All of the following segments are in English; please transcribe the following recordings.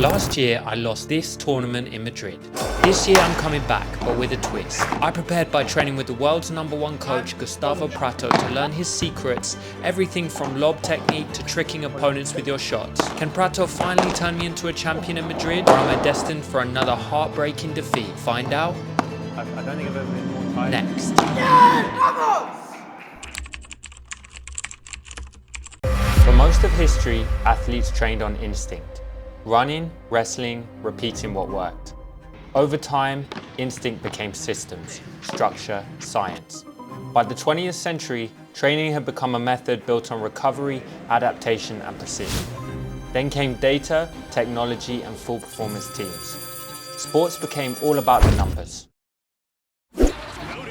Last year, I lost this tournament in Madrid. This year, I'm coming back, but with a twist. I prepared by training with the world's #1 coach, Gustavo Pratto, to learn his secrets, everything from lob technique to tricking opponents with your shots. Can Pratto finally turn me into a champion in Madrid, or am I destined for another heartbreaking defeat? Find out I don't think I've ever been more tired. next. For most of history, athletes trained on instinct. Running, wrestling, repeating what worked. Over time, instinct became systems, structure, science. By the 20th century, training had become a method built on recovery, adaptation, and precision. Then came data, technology, and full performance teams. Sports became all about the numbers.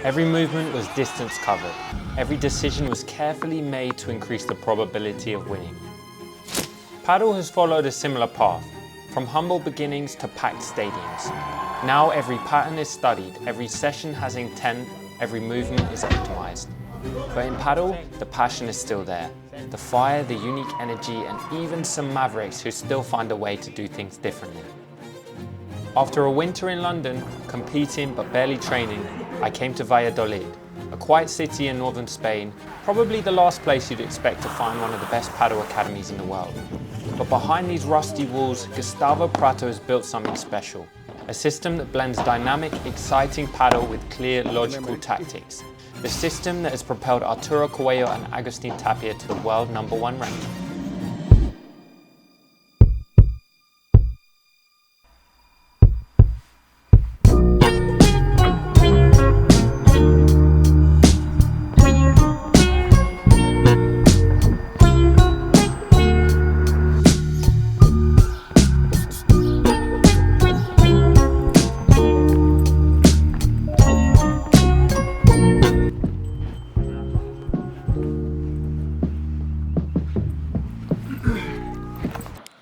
Every movement was distance covered. Every decision was carefully made to increase the probability of winning. Padel has followed a similar path, from humble beginnings to packed stadiums. Now every pattern is studied, every session has intent, every movement is optimized. But in padel, the passion is still there. The fire, the unique energy, and even some mavericks who still find a way to do things differently. After a winter in London, competing but barely training, I came to Valladolid, a quiet city in northern Spain, probably the last place you'd expect to find one of the best padel academies in the world. But behind these rusty walls, Gustavo Pratto has built something special. A system that blends dynamic, exciting padel with clear, logical tactics. The system that has propelled Arturo Coelho and Agustin Tapia to the world #1 ranking.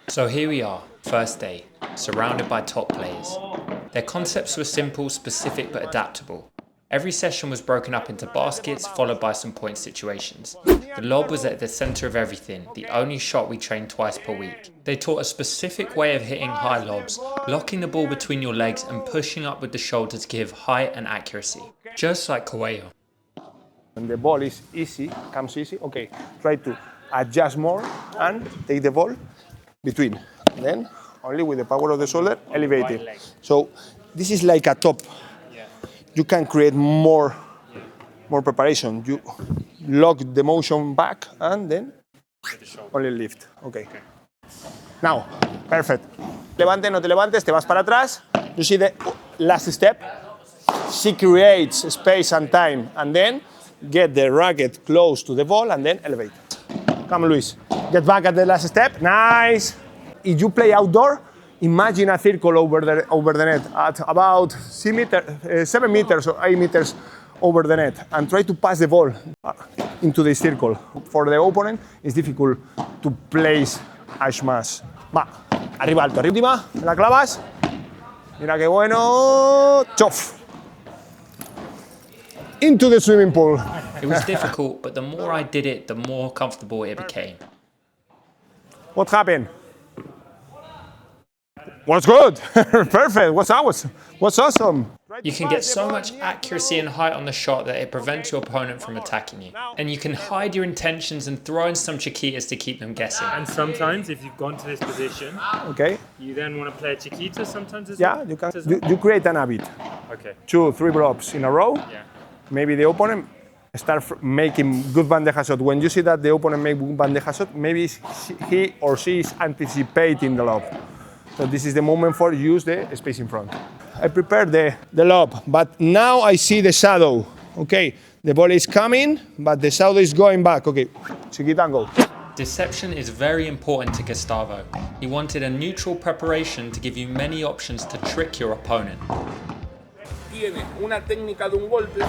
So here we are, first day, surrounded by top players. Their concepts were simple, specific but adaptable. Every session was broken up into baskets, followed by some point situations. The lob was at the center of everything, the only shot we trained twice per week. They taught a specific way of hitting high lobs, locking the ball between your legs and pushing up with the shoulder to give height and accuracy, just like Coelho. When the ball is easy, comes easy, okay, try to adjust more and take the ball between. Then, only with the power of the shoulder, elevate it. So, this is like a top. You can create more preparation. You lock the motion back and then only lift. Okay. Now, perfect. Levante, no te levantes, te vas para atrás. You see the last step? She creates space and time and then get the racket close to the ball and then elevate. Come, Luis. Get back at the last step. Nice. If you play outdoor, imagine a circle over the net at about 7 meters or 8 meters over the net and try to pass the ball into the circle. For the opponent, it's difficult to place a smash. Va, arriba alto, arriba, la clavas. Mira qué bueno. Chof. Into the swimming pool. It was difficult, but the more I did it, the more comfortable it became. What happened? What's good? Perfect. What's awesome? You can get so much accuracy and height on the shot that it prevents your opponent from attacking you. And you can hide your intentions and throw in some chiquitas to keep them guessing. And sometimes, if you've gone to this position, okay, you then want to play a chiquita sometimes as well? Yeah, you can. You create an habit. Okay. 2, 3 blocks in a row. Yeah. Maybe the opponent start making good bandeja shot. When you see that the opponent make good bandeja shot, maybe he or she is anticipating the lob. So this is the moment for use the space in front. I prepared the lob, but now I see the shadow. Okay, the ball is coming, but the shadow is going back. Okay, chiquita and go. Deception is very important to Gustavo. He wanted a neutral preparation to give you many options to trick your opponent. Tiene una técnica de un golpe,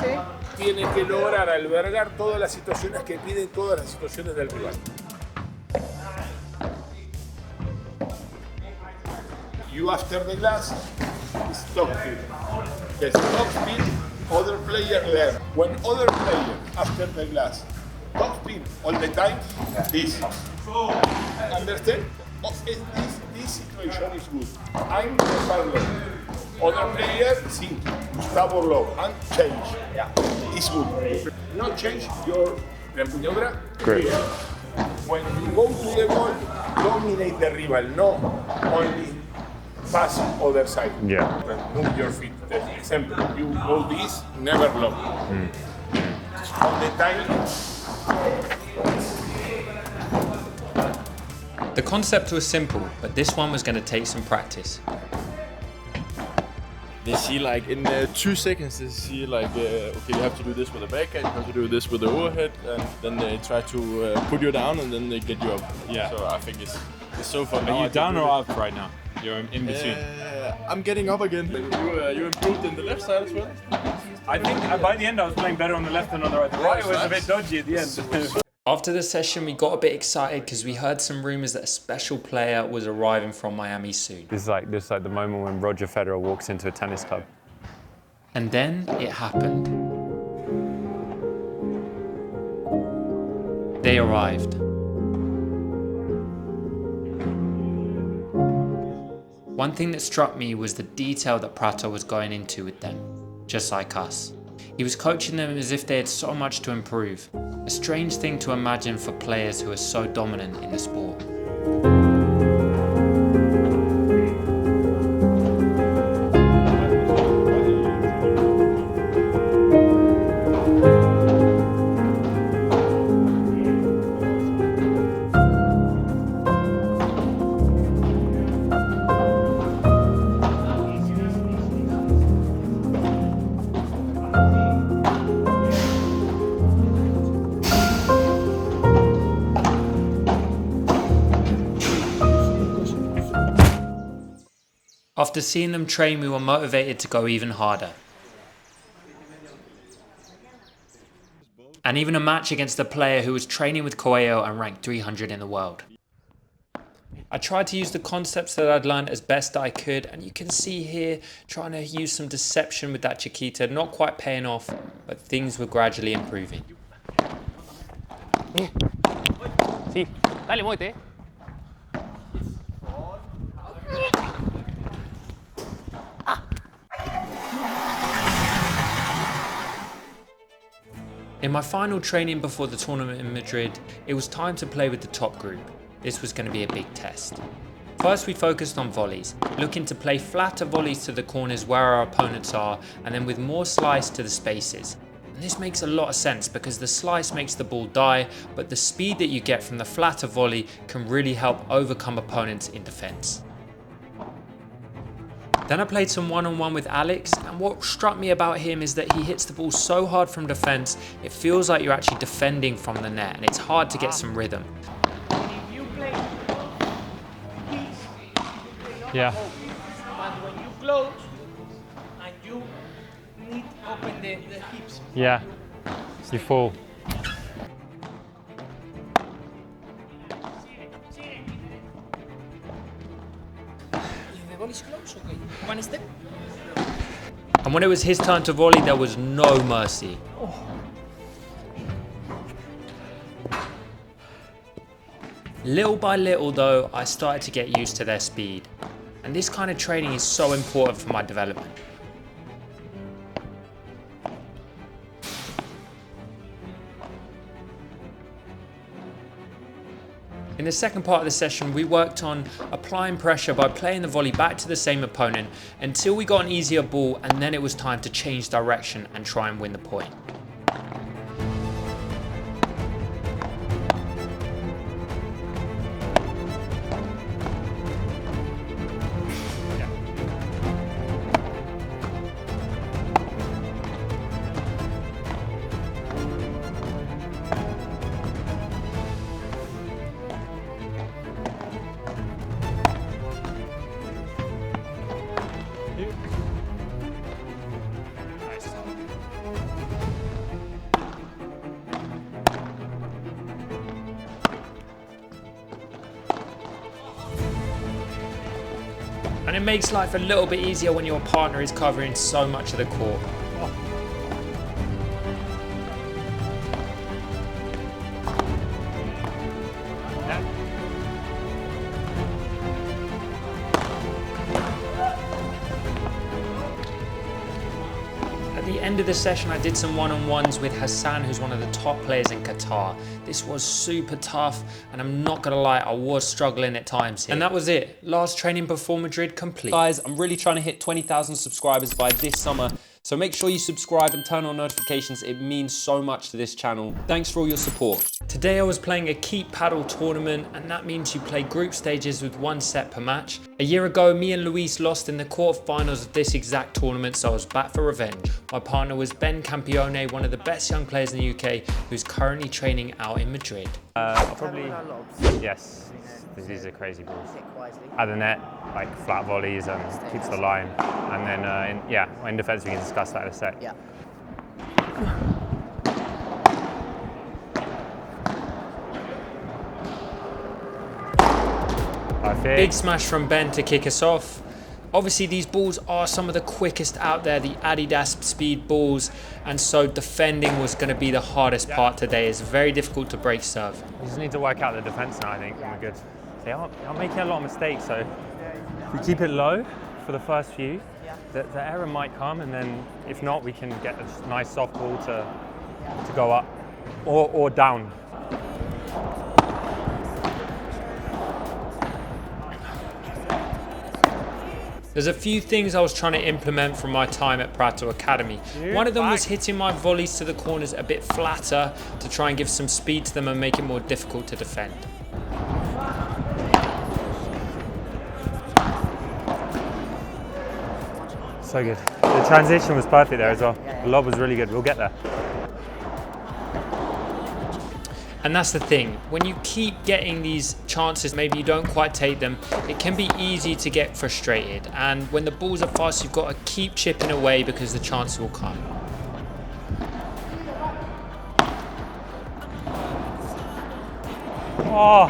tiene que lograr albergar todas las situaciones que piden todas las situaciones del rival. You after the glass is top speed. The top speed, other player learn. When other player after the glass, top speed all the time, this. Understand? This this situation is good. I'm Gustavo. Other player, think Gustavo low and change. Yeah, it's good. Not change your empuñadura. Great. When you go to the ball, dominate the rival, no only pass other side. Yeah. Move your feet. For example, you go this, never low. All the time. The concept was simple, but this one was going to take some practice. They see like in 2 seconds, they see like, okay, you have to do this with the backhand, you have to do this with the overhead, and then they try to put you down and then they get you up. Yeah. So I think it's so fun. Are you down or up right now? You're in between. I'm getting up again. You improved in the left side as well? I think by the end I was playing better on the left than on the right. The right was a bit dodgy at the end. After the session, we got a bit excited because we heard some rumors that a special player was arriving from Miami soon. This is like the moment when Roger Federer walks into a tennis club. And then it happened. They arrived. One thing that struck me was the detail that Pratto was going into with them, just like us. He was coaching them as if they had so much to improve. A strange thing to imagine for players who are so dominant in the sport. After seeing them train, we were motivated to go even harder. And even a match against a player who was training with Coelho and ranked 300 in the world. I tried to use the concepts that I'd learned as best I could, and you can see here trying to use some deception with that Chiquita, not quite paying off, but things were gradually improving. Sí, dale, muévete. In my final training before the tournament in Madrid, it was time to play with the top group. This was going to be a big test. First we focused on volleys, looking to play flatter volleys to the corners where our opponents are, and then with more slice to the spaces. And this makes a lot of sense because the slice makes the ball die, but the speed that you get from the flatter volley can really help overcome opponents in defence. Then I played some one-on-one with Alex, and what struck me about him is that he hits the ball so hard from defence, it feels like you're actually defending from the net, and it's hard to get some rhythm. If you play this, Yeah. but when you close and you need to open the hips. Yeah. You fall. If the ball is close, okay. One step. And when it was his turn to volley, there was no mercy. Little by little though, I started to get used to their speed. And this kind of training is so important for my development. In the second part of the session, we worked on applying pressure by playing the volley back to the same opponent until we got an easier ball, and then it was time to change direction and try and win the point. And it makes life a little bit easier when your partner is covering so much of the court. end of the session, I did some one-on-ones with Hassan, who's one of the top players in Qatar. This was super tough, and I'm not gonna lie, I was struggling at times here. And that was it. Last training before Madrid complete. Guys, I'm really trying to hit 20,000 subscribers by this summer. So make sure you subscribe and turn on notifications. It means so much to this channel. Thanks for all your support. Today I was playing a keep paddle tournament, and that means you play group stages with 1 set per match. A year ago, me and Luis lost in the quarterfinals of this exact tournament, so I was back for revenge. My partner was Ben Campione, one of the best young players in the UK, who's currently training out in Madrid. Probably, yes. These are crazy balls. At the net, like flat volleys and keeps the line. And then, in defense, we can discuss that in a sec. Yeah. Big smash from Ben to kick us off. Obviously, these balls are some of the quickest out there, the Adidas speed balls, and so defending was going to be the hardest part today. It's very difficult to break serve. We just need to work out the defense now, I think, and we're good. They are making a lot of mistakes, so if we keep it low for the first few, the error might come, and then if not, we can get a nice soft ball to go up or down. There's a few things I was trying to implement from my time at Pratto Academy. One of them was hitting my volleys to the corners a bit flatter to try and give some speed to them and make it more difficult to defend. So good. The transition was perfect there as well. The lob was really good. We'll get there. And that's the thing, when you keep getting these chances, maybe you don't quite take them, it can be easy to get frustrated. And when the balls are fast, you've got to keep chipping away because the chance will come. Oh,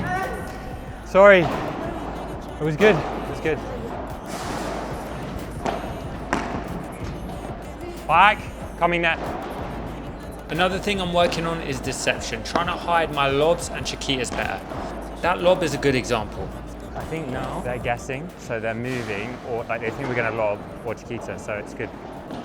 sorry. It was good. It was good. Back, coming net. Another thing I'm working on is deception, trying to hide my lobs and Chiquitas better. That lob is a good example. I think now they're guessing, so they're moving, or like they think we're going to lob or Chiquita, so it's good.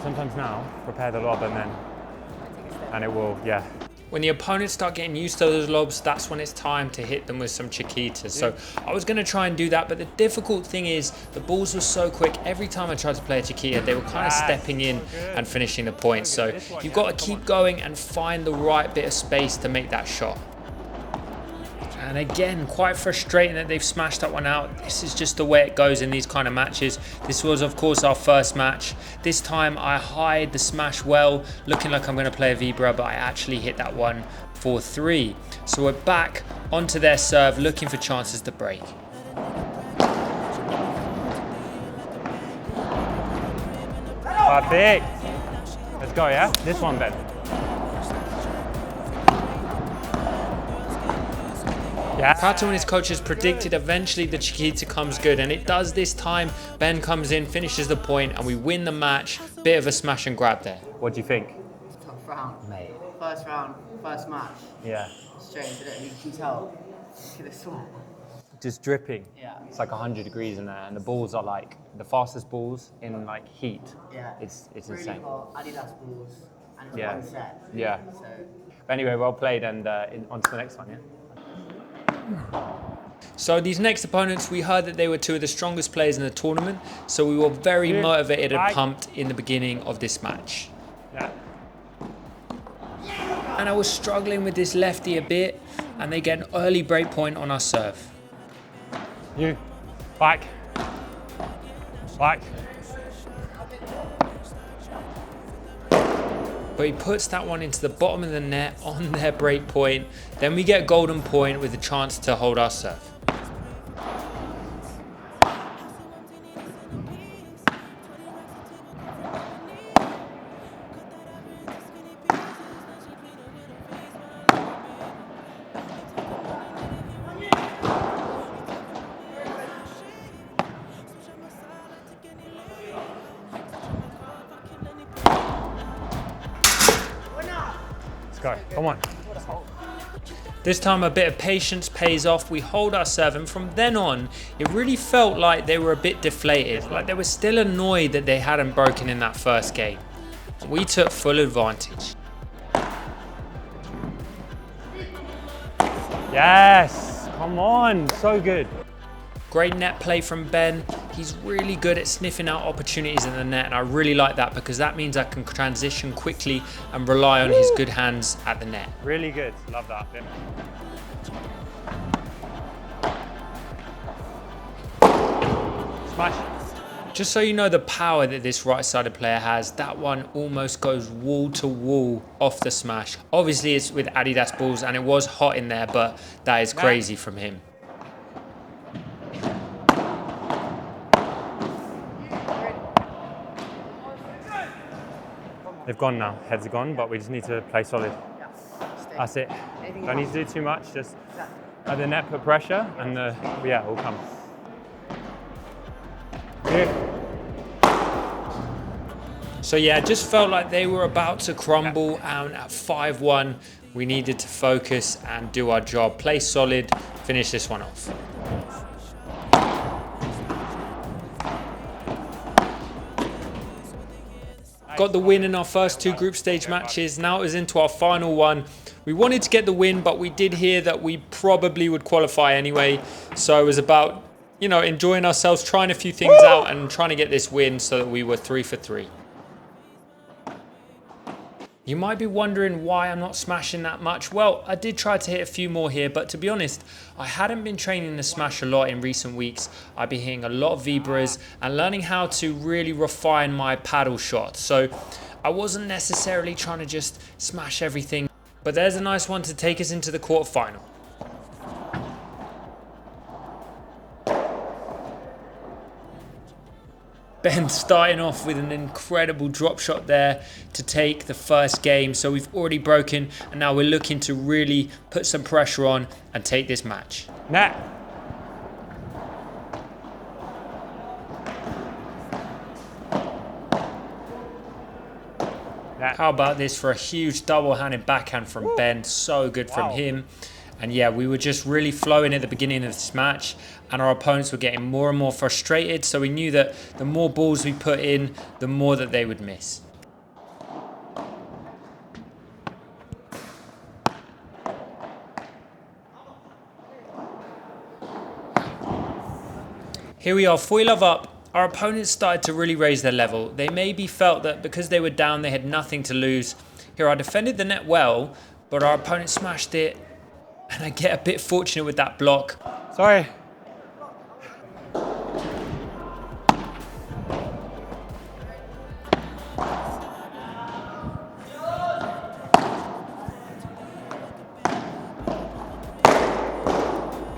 Sometimes now, prepare the lob and it will, yeah. When the opponents start getting used to those lobs, that's when it's time to hit them with some Chiquitas. So I was going to try and do that, but the difficult thing is the balls were so quick. Every time I tried to play a Chiquita, they were kind of stepping in and finishing the point. So you've got to keep going and find the right bit of space to make that shot. And again, quite frustrating that they've smashed that one out. This is just the way it goes in these kind of matches. This was, of course, our first match. This time I hide the smash well, looking like I'm going to play a Vibra, but I actually hit that one for 3. So we're back onto their serve, looking for chances to break. Perfect. Let's go, yeah? This one, Ben. Yeah. Pratto and his coaches predicted eventually the Chiquita comes good, and it does this time. Ben comes in, finishes the point, and we win the match. Bit of a smash and grab there. What do you think? Tough round. Mate. First round, first match. Yeah. Straight into it, you can tell. Look at the sweat. Just dripping. Yeah. It's like 100 degrees in there, and the balls are like the fastest balls in like heat. Yeah. It's really insane. hot Adidas balls and it's Yeah. one set. Yeah. So But anyway, well played, and on to the next one, yeah? So these next opponents, we heard that they were 2 of the strongest players in the tournament, so we were very motivated and pumped in the beginning of this match. Yeah. And I was struggling with this lefty a bit, and they get an early break point on our serve. You. Back. Back. But he puts that one into the bottom of the net on their break point. Then we get golden point with a chance to hold our serve. Let's go. Come on. This time a bit of patience pays off. We hold our serve, and from then on, it really felt like they were a bit deflated. Like they were still annoyed that they hadn't broken in that first game. We took full advantage. Yes, come on, so good. Great net play from Ben. He's really good at sniffing out opportunities in the net, and I really like that because that means I can transition quickly and rely on his good hands at the net. Really good, love that. Smash. Just so you know the power that this right-sided player has, that one almost goes wall to wall off the smash. Obviously it's with Adidas balls and it was hot in there, but that is crazy from him. They've gone now, heads are gone, but we just need to play solid. That's it. Don't need to do too much, just at the net put pressure and yeah, it will come. So yeah, it just felt like they were about to crumble, and at 5-1, we needed to focus and do our job. Play solid, finish this one off. Got the win in our first 2 group stage matches. Now it is into our final one. We wanted to get the win, but we did hear that we probably would qualify anyway. So it was about, you know, enjoying ourselves, trying a few things out and trying to get this win so that we were 3 for 3. You might be wondering why I'm not smashing that much. Well, I did try to hit a few more here, but to be honest, I hadn't been training the smash a lot in recent weeks. I've been hitting a lot of vibras and learning how to really refine my paddle shot. So I wasn't necessarily trying to just smash everything, but there's a nice one to take us into the quarterfinal. Ben starting off with an incredible drop shot there to take the first game. So we've already broken, and now we're looking to really put some pressure on and take this match. Net. How about this for a huge double-handed backhand from Ben? So good from him. And yeah, we were just really flowing at the beginning of this match, and our opponents were getting more and more frustrated. So we knew that the more balls we put in, the more that they would miss. Here we are, 4-love up. Our opponents started to really raise their level. They maybe felt that because they were down, they had nothing to lose. Here I defended the net well, but our opponent smashed it. And I get a bit fortunate with that block. Sorry.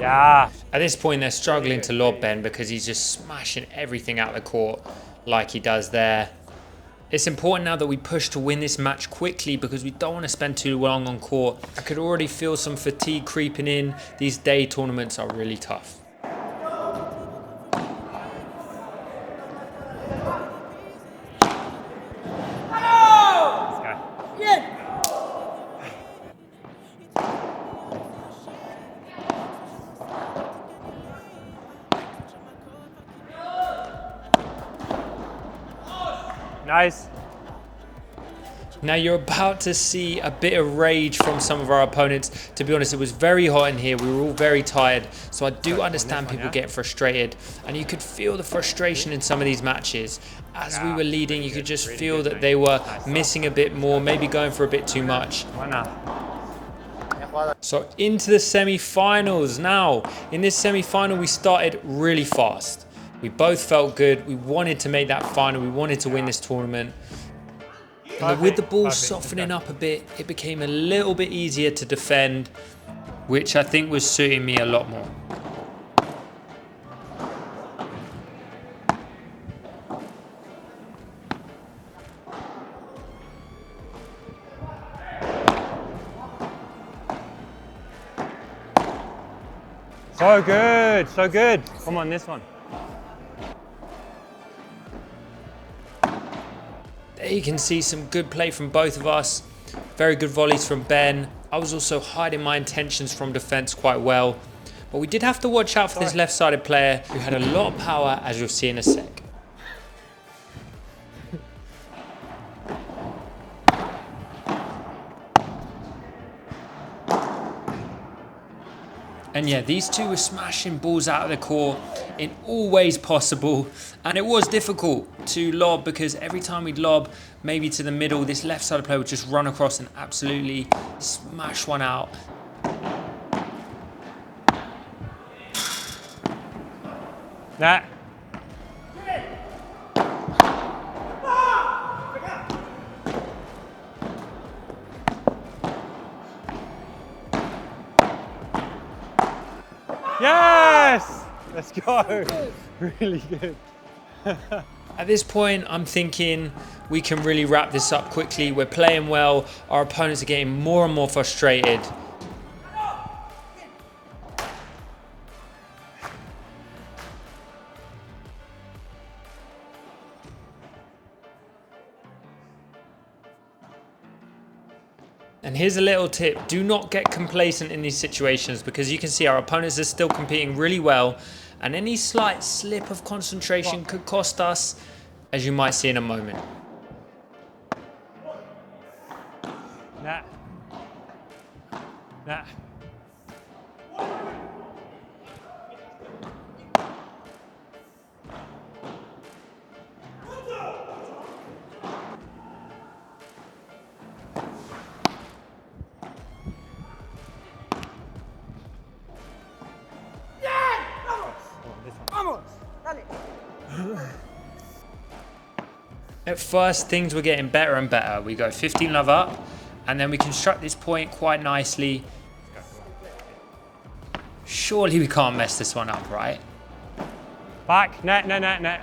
Yeah. At this point, they're struggling to lob Ben because he's just smashing everything out of the court like he does there. It's important now that we push to win this match quickly because we don't want to spend too long on court. I could already feel some fatigue creeping in. These day tournaments are really tough. Nice. Now you're about to see a bit of rage from some of our opponents. To be honest, it was very hot in here. We were all very tired. So I do understand people getting frustrated. And you could feel the frustration in some of these matches. As we were leading, you could just feel that they were missing a bit more, maybe going for a bit too much. So into the semi-finals. Now, in this semi-final, we started really fast. We both felt good. We wanted to make that final. We wanted to win this tournament. And with the ball softening up a bit, it became a little bit easier to defend, which I think was suiting me a lot more. So good, so good. Come on, this one. There you can see some good play from both of us. Very good volleys from Ben. I was also hiding my intentions from defense quite well. But we did have to watch out for this left-sided player who had a lot of power, as you'll see in a sec. And yeah, these two were smashing balls out of the court in all ways possible. And it was difficult to lob because every time we'd lob, maybe to the middle, this left side player would just run across and absolutely smash one out. Nah. Yes! Let's go. Really good. At this point, I'm thinking we can really wrap this up quickly. We're playing well. Our opponents are getting more and more frustrated. And here's a little tip. Do not get complacent in these situations because you can see our opponents are still competing really well. And any slight slip of concentration could cost us, as you might see in a moment. Nah. Nah. At first, things were getting better and better. We go 15 love up, and then we construct this point quite nicely. Surely we can't mess this one up, right? Back, net, net, net, net.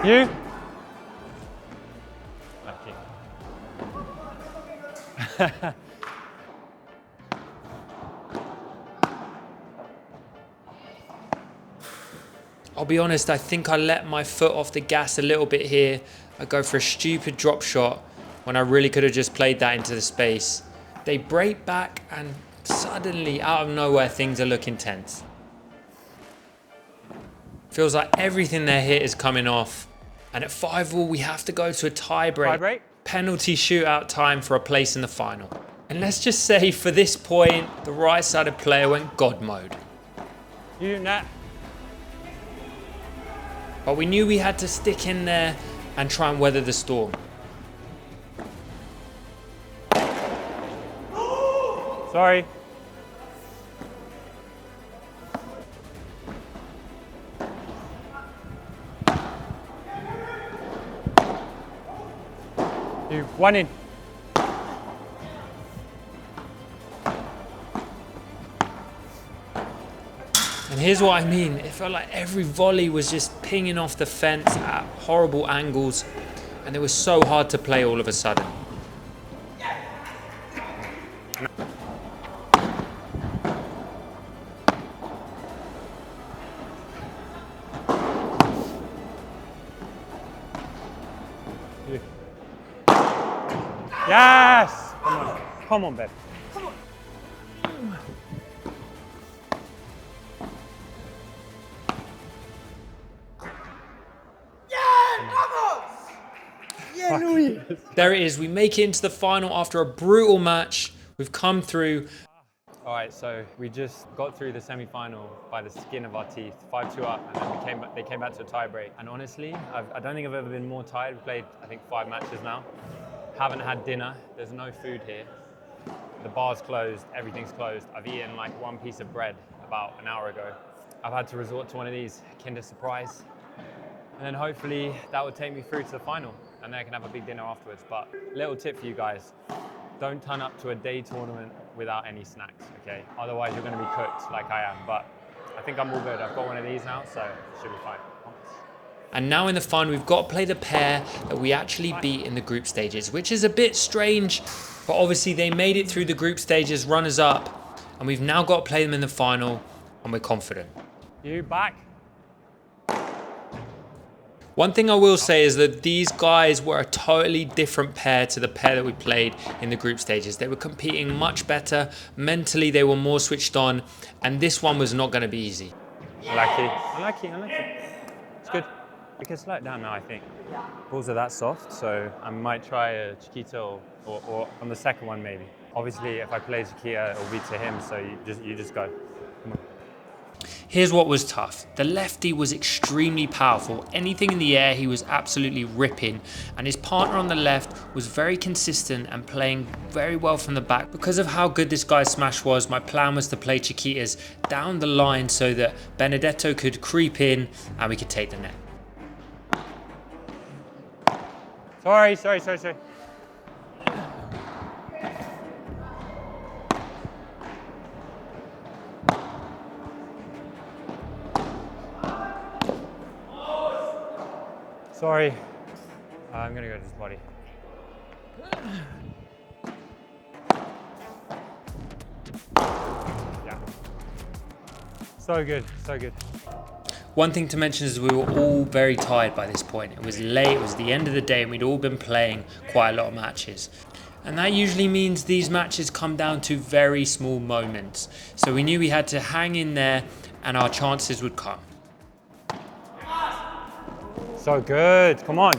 You? Lucky. I'll be honest, I think I let my foot off the gas a little bit here. I go for a stupid drop shot when I really could have just played that into the space. They break back and suddenly, out of nowhere, things are looking tense. Feels like everything they hit is coming off. And at 5-all, we have to go to a tie break. Penalty shootout time for a place in the final. And let's just say, for this point, the right-sided player went God mode. You, net. But we knew we had to stick in there and try and weather the storm. Sorry. You, one in. And here's what I mean. It felt like every volley was just pinging off the fence at horrible angles. And it was so hard to play all of a sudden. Yes! Come on. Come on, babe. There it is. We make it into the final after a brutal match. We've come through. All right, so we just got through the semi-final by the skin of our teeth, 5-2 up, and then they came back to a tie break. And honestly, I don't think I've ever been more tired. We've played, I think, 5 matches now. Haven't had dinner. There's no food here. The bar's closed. Everything's closed. I've eaten like 1 piece of bread about an hour ago. I've had to resort to one of these Kinder Surprise. And then hopefully that will take me through to the final. And then I can have a big dinner afterwards. But little tip for you guys, don't turn up to a day tournament without any snacks, okay? Otherwise you're gonna be cooked like I am. But I think I'm all good. I've got one of these now, so it should be fine. And now in the final, we've got to play the pair that we actually beat in the group stages, which is a bit strange, but obviously they made it through the group stages, runners up, and we've now got to play them in the final, and we're confident. You back. One thing I will say is that these guys were a totally different pair to the pair that we played in the group stages. They were competing much better. Mentally, they were more switched on, and this one was not going to be easy. Unlucky. It's good. We can slow it down now, I think. Balls are that soft, so I might try a chiquito or on the second one maybe. Obviously, if I play Chiquita, it will be to him, so you just go. Come on. Here's what was tough. The lefty was extremely powerful. Anything in the air, he was absolutely ripping. And his partner on the left was very consistent and playing very well from the back. Because of how good this guy's smash was, my plan was to play Chiquitas down the line so that Benedetto could creep in and we could take the net. Sorry. Sorry. I'm gonna go to his body. Yeah. So good. One thing to mention is we were all very tired by this point. It was late, it was the end of the day, and we'd all been playing quite a lot of matches. And that usually means these matches come down to very small moments. So we knew we had to hang in there and our chances would come. So good. Come on.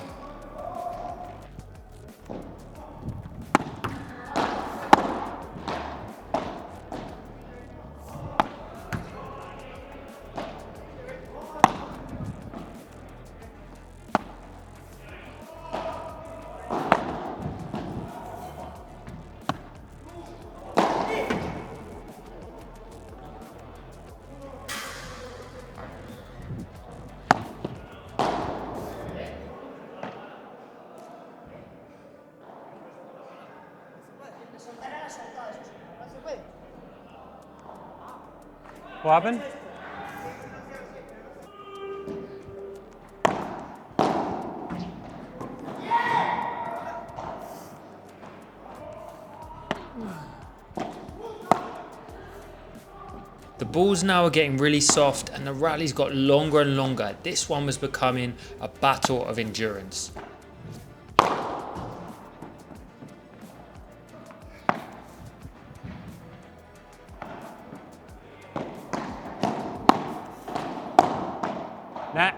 What happened? The balls now are getting really soft and the rallies got longer and longer. This one was becoming a battle of endurance. Net.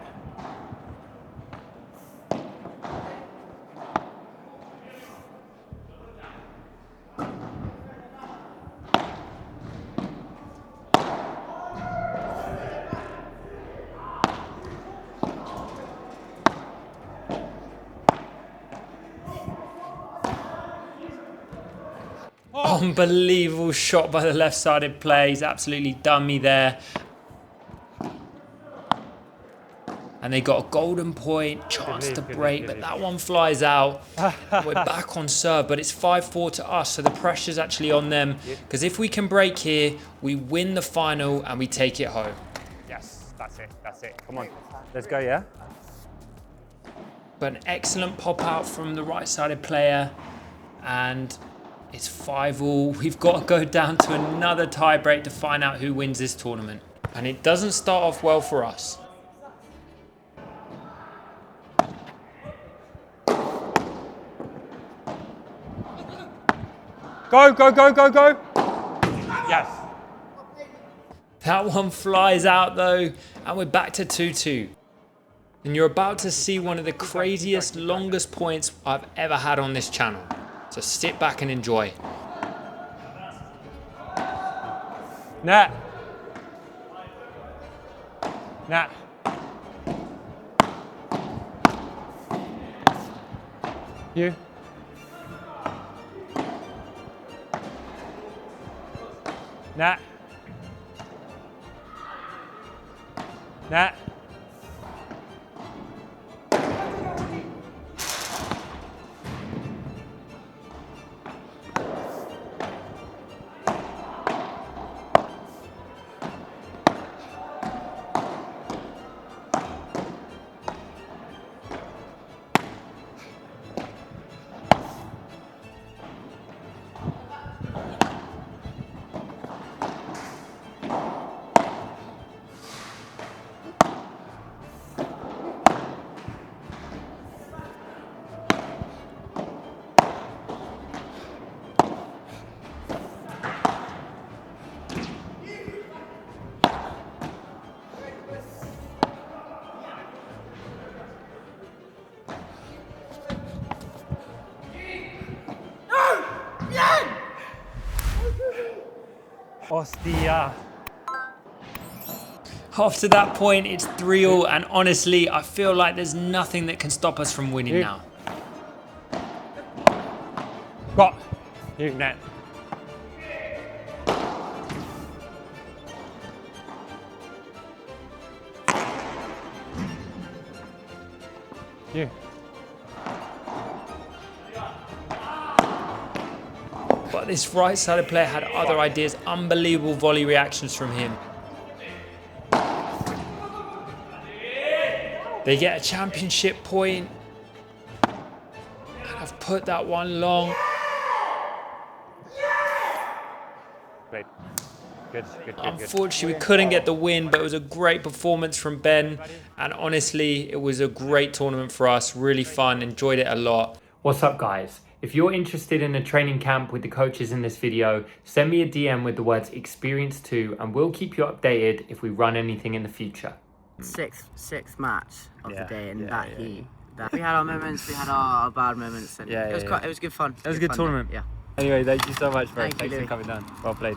Unbelievable shot by the left-sided play. He's absolutely done me there. And they got a golden point, chance to break, but that one flies out. We're back on serve, but it's 5-4 to us, so the pressure's actually on them. Because if we can break here, we win the final and we take it home. Yes, that's it. Come on, let's go, yeah? But an excellent pop out from the right-sided player, and it's 5-all. We've got to go down to another tie break to find out who wins this tournament. And it doesn't start off well for us. Go! Yes. That one flies out though, and we're back to 2-2. And you're about to see one of the craziest, longest points I've ever had on this channel. So sit back and enjoy. Net. You. Net. Hostia. After that point, it's 3-all, and honestly, I feel like there's nothing that can stop us from winning now. Got you, net. You. But this right-sided player had other ideas. Unbelievable volley reactions from him. They get a championship point. And I've put that one long. Great. Good. Unfortunately, we couldn't get the win, but it was a great performance from Ben. And honestly, it was a great tournament for us. Really fun. Enjoyed it a lot. What's up, guys? If you're interested in a training camp with the coaches in this video, send me a DM with the words experience2 and we'll keep you updated if we run anything in the future. Sixth match of the day in that heat. We had our moments, we had our bad moments, and it was good fun. It was a good tournament. Yeah. Anyway, thank you so much, bro. Thanks for coming down. Well played.